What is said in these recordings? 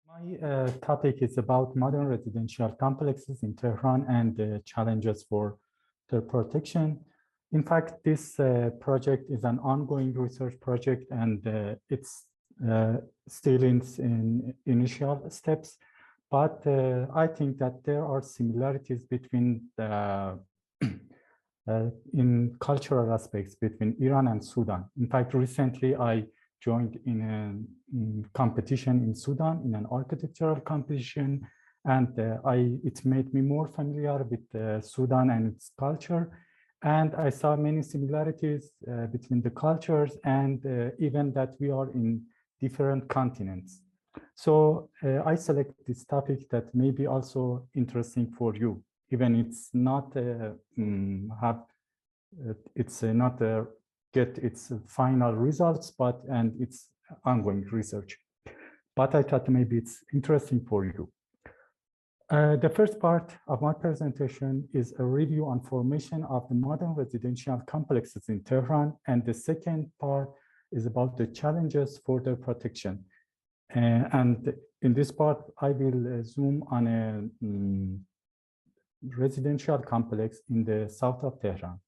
My topic is about modern residential complexes in Tehran and the challenges for their protection. In fact, this project is an ongoing research project, and it's still in initial steps. But I think that there are similarities between the in cultural aspects between Iran and Sudan. In fact, recently I joined in a competition in Sudan, in an architectural competition, and it made me more familiar with Sudan and its culture. And I saw many similarities between the cultures, and even that we are in different continents. So I select this topic that may be also interesting for you, even it's not not get its final results, and it's ongoing research. But I thought maybe it's interesting for you. The first part of my presentation is a review on formation of the modern residential complexes in Tehran, and the second part is about the challenges for their protection. And in this part, I will zoom on a residential complex in the south of Tehran.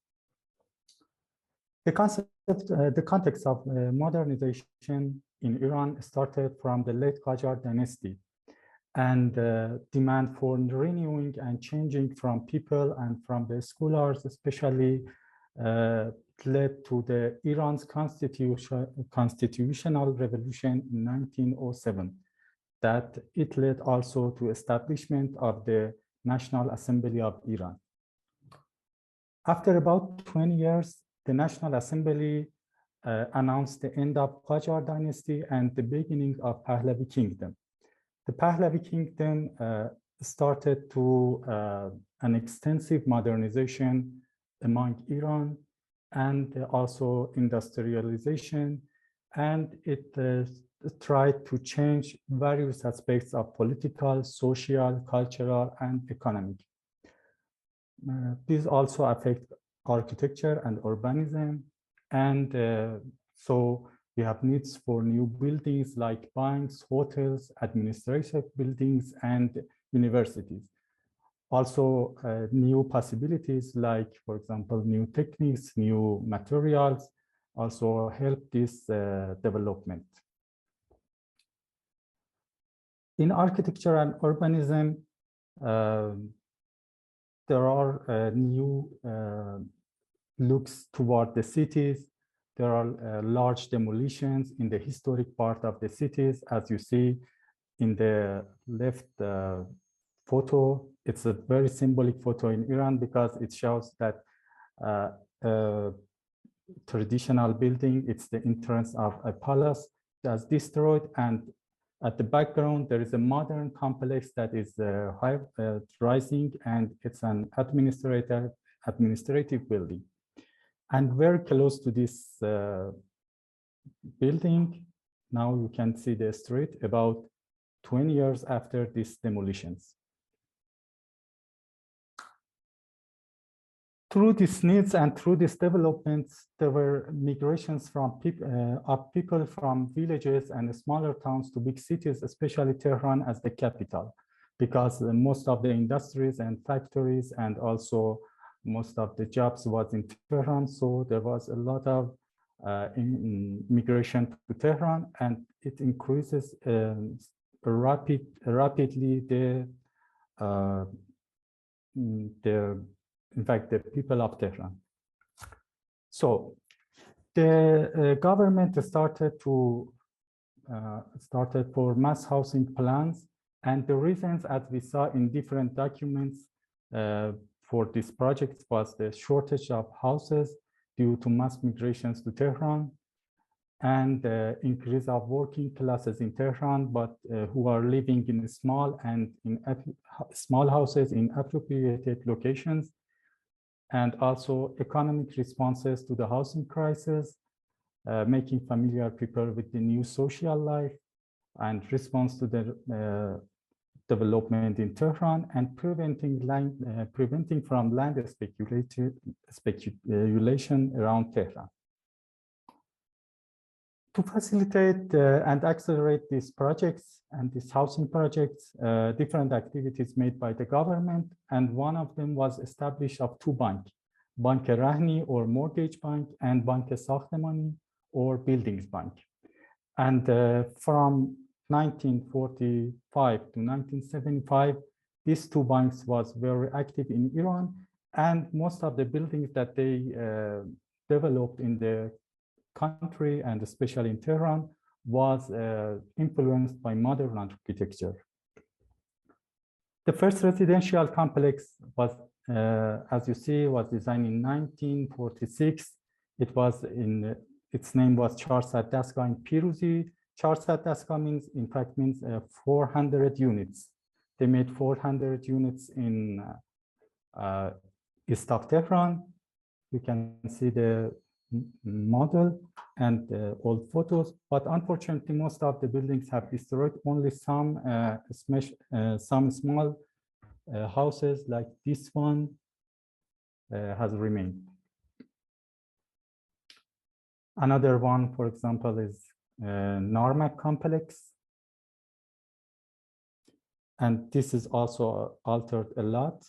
The context of modernization in Iran started from the late Qajar dynasty, and demand for renewing and changing from people and from the scholars especially led to the Iran's constitutional revolution in 1907. That it led also to establishment of the National Assembly of Iran. After about 20 years, the National Assembly announced the end of Qajar dynasty and the beginning of Pahlavi kingdom. The Pahlavi kingdom started to an extensive modernization among Iran, and also industrialization, and it tried to change various aspects of political, social, cultural, and economic. These also affect architecture and urbanism, and so we have needs for new buildings like banks, hotels, administrative buildings, and universities. Also, new possibilities like, for example, new techniques, new materials also help this development. In architecture and urbanism, there are new looks toward the cities. There are large demolitions in the historic part of the cities. As you see in the left photo, it's a very symbolic photo in Iran because it shows that traditional building, it's the entrance of a palace that's destroyed, and at the background there is a modern complex that is rising, and it's an administrative building. And very close to this building, now you can see the street about 20 years after these demolitions. Through these needs and through these developments, there were migrations from people from villages and smaller towns to big cities, especially Tehran as the capital, because most of the industries and factories and also most of the jobs was in Tehran. So there was a lot of migration to Tehran, and it increases rapidly in fact, the people of Tehran. So the government started for mass housing plans, and the reasons, as we saw in different documents for this project, was the shortage of houses due to mass migrations to Tehran, and increase of working classes in Tehran, but who are living in small houses in appropriated locations, and also economic responses to the housing crisis, making familiar people with the new social life, and response to the development in Tehran, and preventing from land speculation around Tehran. To facilitate and accelerate these projects and these housing projects, different activities made by the government, and one of them was established of two banks, Bank Rahni or Mortgage Bank and Bank Sakhtemani or Buildings Bank. And from 1945 to 1975, these two banks was very active in Iran, and most of the buildings that they developed in the country and especially in Tehran was influenced by modern architecture. The first residential complex was, as you see, was designed in 1946. It was its name was Charsad Dastgah in Piruzi. Charsad Dastgah means, in fact, means 400 units. They made 400 units in east of Tehran. You can see the model and old photos, but unfortunately, most of the buildings have destroyed. Only some small houses like this one has remained. Another one, for example, is Narmak complex. And this is also altered a lot.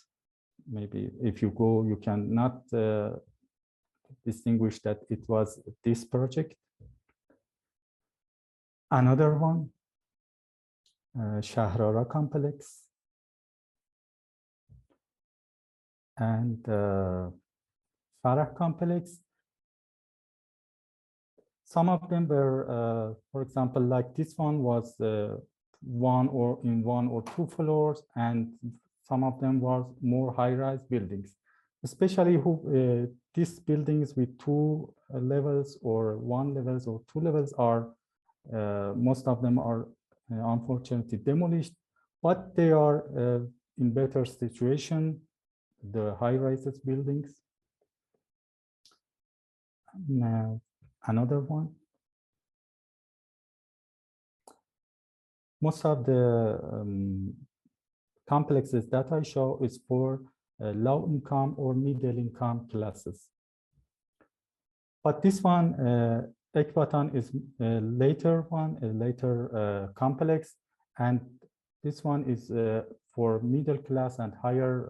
Maybe if you go, you cannot distinguish that it was this project. Another one, Shahrara complex. And Farah complex. Some of them were, for example, like this one was one or two floors, and some of them was more high-rise buildings. Especially these buildings with two levels or one levels or two levels are, most of them are unfortunately demolished, but they are in better situation, the high-rises buildings. Now, another one. Most of the complexes that I show is for low income or middle income classes. But this one, Ekbatan, is a later complex, and this one is for middle class and higher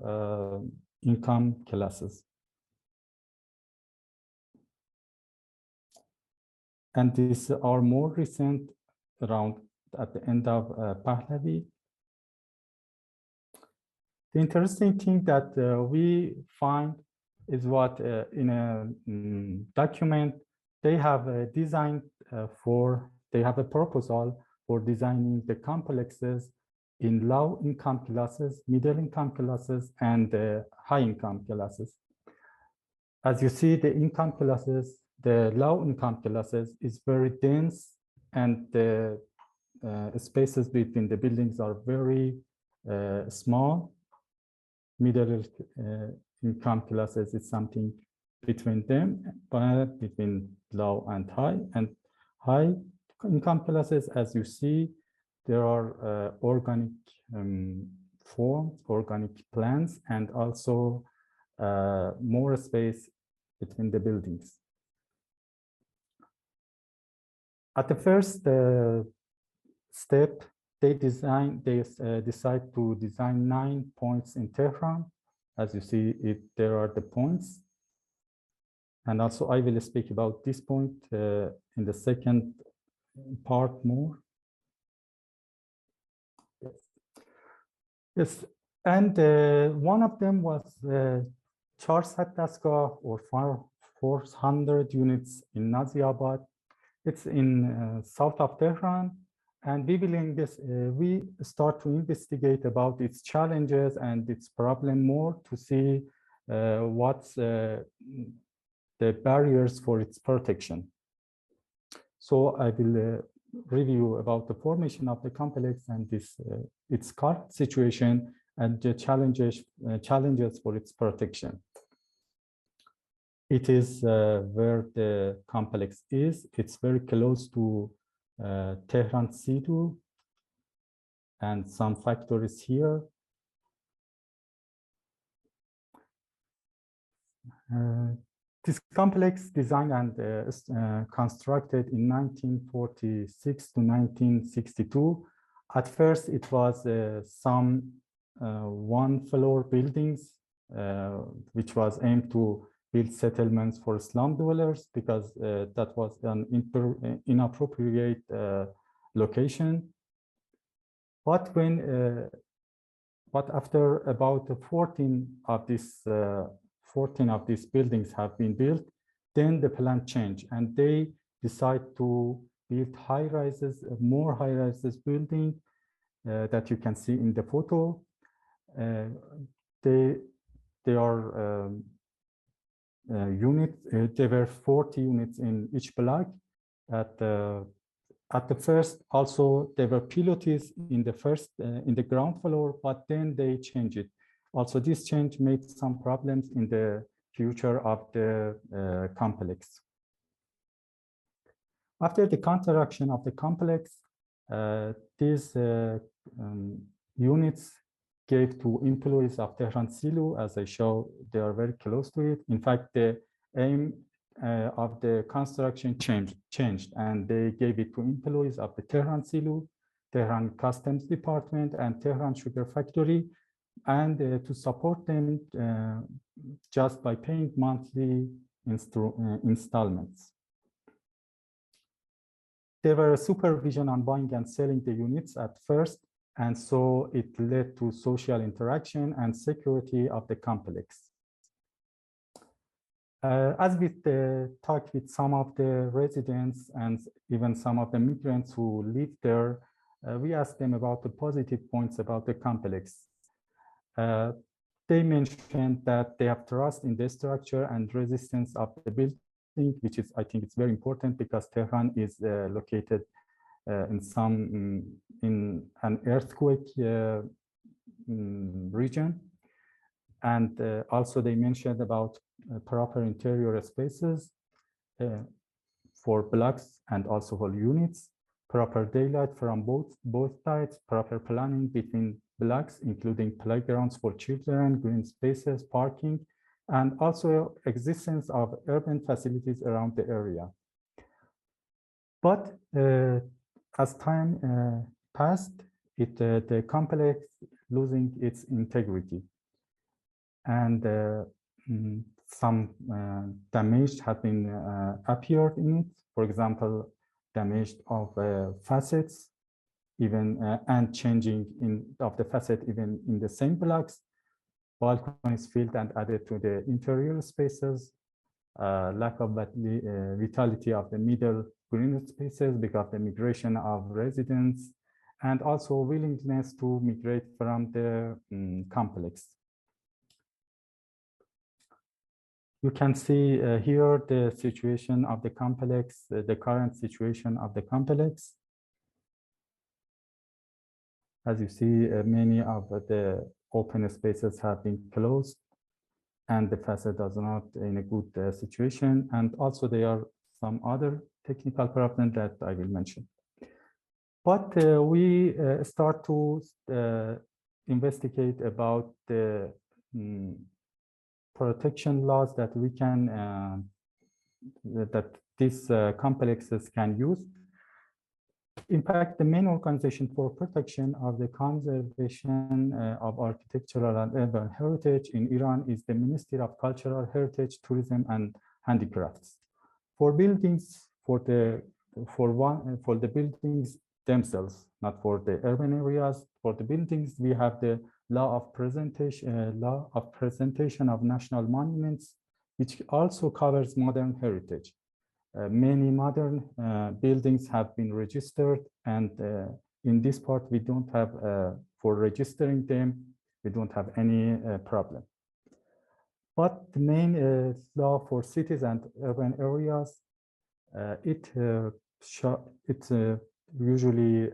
income classes. And these are more recent, around at the end of Pahlavi. The interesting thing that we find is what in a document they have designed they have a proposal for designing the complexes in low income classes, middle income classes, and high income classes. As you see, the income classes, the low income classes is very dense, and the spaces between the buildings are very small. Middle income classes is something between them, but between low and high income classes, as you see, there are organic forms, organic plans, and also more space between the buildings. At the first step, they decide to design 9 points in Tehran. As you see, there are the points. And also I will speak about this point in the second part more. Yes, and one of them was Charsad Dastgah, or 400 units in Naziabad. It's in south of Tehran. And we believe this, we start to investigate about its challenges and its problem more to see what's the barriers for its protection. So I will review about the formation of the complex and its current situation and the challenges for its protection. It is where the complex is. It's very close to Tehran Sidu and some factories here. This complex designed and constructed in 1946 to 1962. At first, it was some one-floor buildings, which was aimed to build settlements for slum dwellers, because that was an inappropriate location. But after about 14 of these buildings have been built, then the plan changed, and they decide to build high-rises, more high-rises building that you can see in the photo. They are units. There were 40 units in each block. At the first, also there were pilotis in the ground floor, but then they changed it. Also, this change made some problems in the future of the complex. After the construction of the complex, these units gave to employees of Tehran Silo. As I show, they are very close to it. In fact, the aim of the construction changed, and they gave it to employees of the Tehran Silo, Tehran Customs Department, and Tehran Sugar Factory, and to support them just by paying monthly installments. There were supervision on buying and selling the units at first, and so it led to social interaction and security of the complex. As we talked with some of the residents and even some of the migrants who live there, we asked them about the positive points about the complex. They mentioned that they have trust in the structure and resistance of the building, which is, I think it's very important, because Tehran is located in an earthquake region. And also they mentioned about proper interior spaces for blocks and also for units, proper daylight from both sides, proper planning between blocks, including playgrounds for children, green spaces, parking, and also existence of urban facilities around the area. But as time passed, the complex losing its integrity, and some damage has been appeared in it. For example, damage of facets, even and changing of the facet even in the same blocks. Balconies filled and added to the interior spaces. Lack of vitality of the middle green spaces because of the migration of residents, and also willingness to migrate from the complex. You can see here the situation of the complex, the current situation of the complex. As you see, many of the open spaces have been closed, and the facade is not in a good situation. And also there are some other technical problems that I will mention. But we start to investigate about the protection laws that we can, that these complexes can use. In fact, the main organization for protection of the conservation of architectural and urban heritage in Iran is the Ministry of Cultural Heritage, Tourism, and Handicrafts. For buildings, for the buildings themselves, not for the urban areas. For the buildings, we have the law of presentation of national monuments, which also covers modern heritage. Many modern buildings have been registered, and in this part we don't have, for registering them, we don't have any problem. But the main law for cities and urban areas, it usually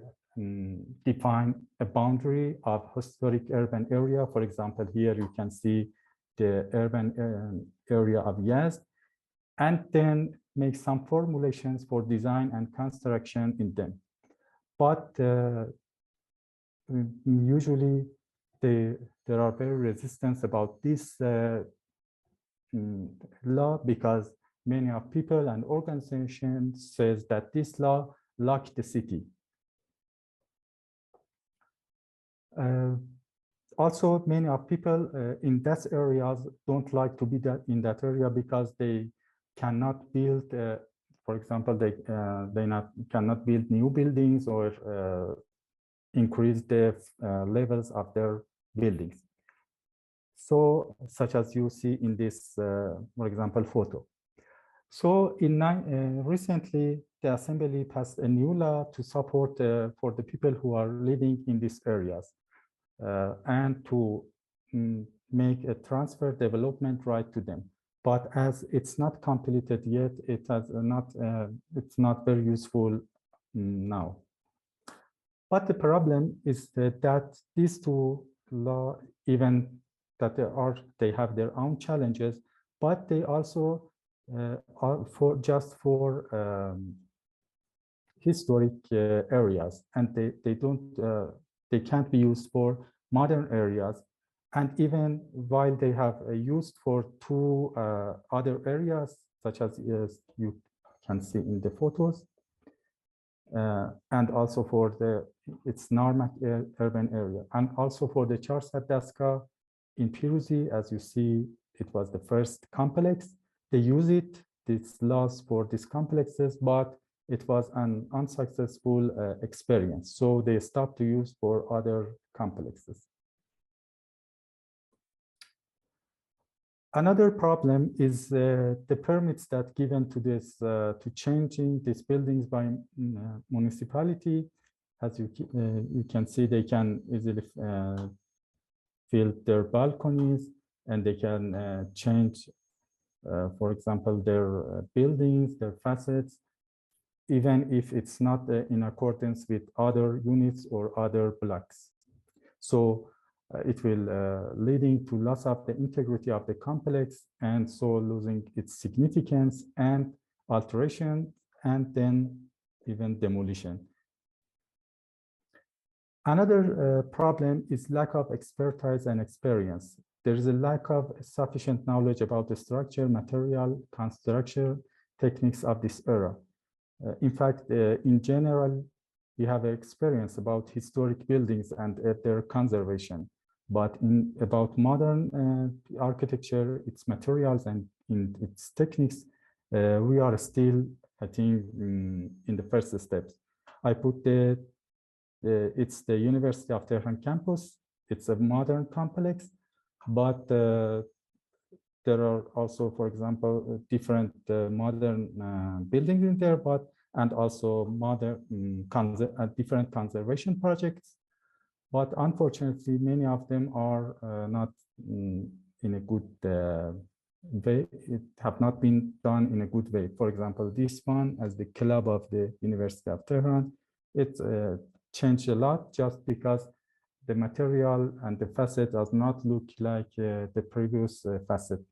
define a boundary of historic urban area. For example, here you can see the urban area of Yazd, and then make some formulations for design and construction in them. But usually there are very resistance about this law because many of people and organizations says that this law locked the city. Also, many of people in that areas don't like to be in that area because they cannot build, for example, they cannot build new buildings or increase the levels of their buildings. So, such as you see in this, for example, photo. So, recently, the Assembly passed a new law to support for the people who are living in these areas and to make a transfer development right to them. But as it's not completed yet, it has not. It's not very useful now. But the problem is that these two laws, even that they have their own challenges, but they also are for historic areas, and they can't be used for modern areas. And even while they have used for two other areas, such as you can see in the photos, and also for its Narmak urban area, and also for the Charsad-Daska in Piruzi, as you see, it was the first complex. They use these laws for these complexes, but it was an unsuccessful experience. So they stopped to use for other complexes. Another problem is the permits that given to this to changing these buildings by municipality. As you can see, they can easily fill their balconies, and they can change, for example, their buildings, their facades, even if it's not in accordance with other units or other blocks. So it will leading to loss of the integrity of the complex, and so losing its significance and alteration, and then even demolition. Another problem is lack of expertise and experience. There is a lack of sufficient knowledge about the structure, material, construction techniques of this era. In fact, in general, we have experience about historic buildings and their conservation. But about modern architecture, its materials and in its techniques, we are still, I think, in the first steps. I put it's the University of Tehran campus. It's a modern complex, but there are also, for example, different modern buildings in there, and also modern different conservation projects. But unfortunately, many of them are not in a good way. It have not been done in a good way. For example, this one, as the club of the University of Tehran, it changed a lot just because the material and the facade does not look like the previous facade.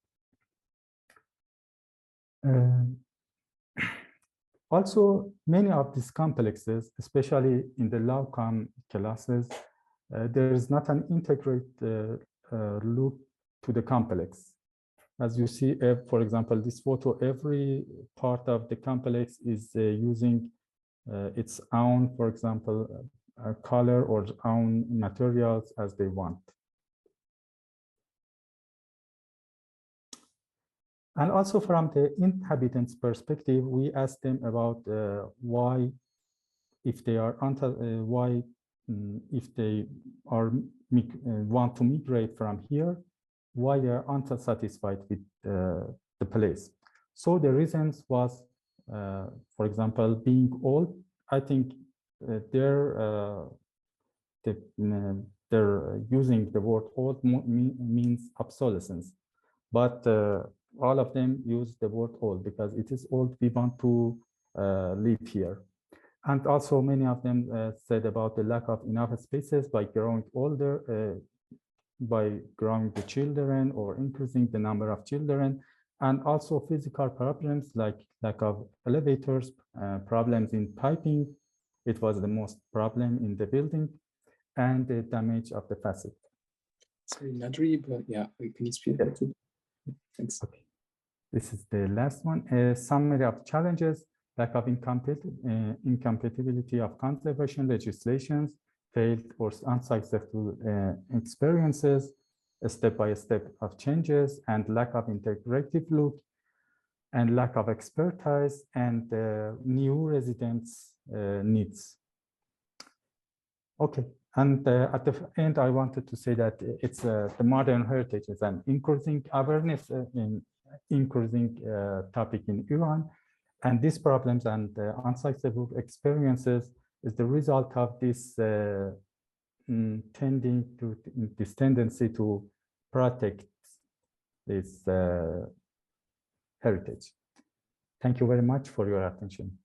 Also, many of these complexes, especially in the low-com classes, there is not an integrated look to the complex. As you see, for example, this photo, every part of the complex is using its own, for example, color or own materials as they want. And also from the inhabitants' perspective, we asked them about why, if they are if they are want to migrate from here, why they are unsatisfied with the place. So the reasons was, for example, being old. I think they're using the word old means obsolescence, but all of them use the word old because it is old. We want to live here. And also many of them said about the lack of enough spaces by growing older, by growing the children or increasing the number of children, and also physical problems like lack of elevators, problems in piping. It was the most problem in the building, and the damage of the facade. Sorry, Nadri, but yeah, can you speak? Yeah. Thanks. Okay. This is the last one. A summary of challenges: lack of incompatibility of conservation legislations, failed or unsuccessful experiences, step-by-step of changes, and lack of integrative look, and lack of expertise, and new residents' needs. Okay, and at the end, I wanted to say that it's the modern heritage is an increasing awareness in increasing topic in Iran, and these problems and unsuccessful experiences is the result of this this tendency to protect this heritage. Thank you very much for your attention.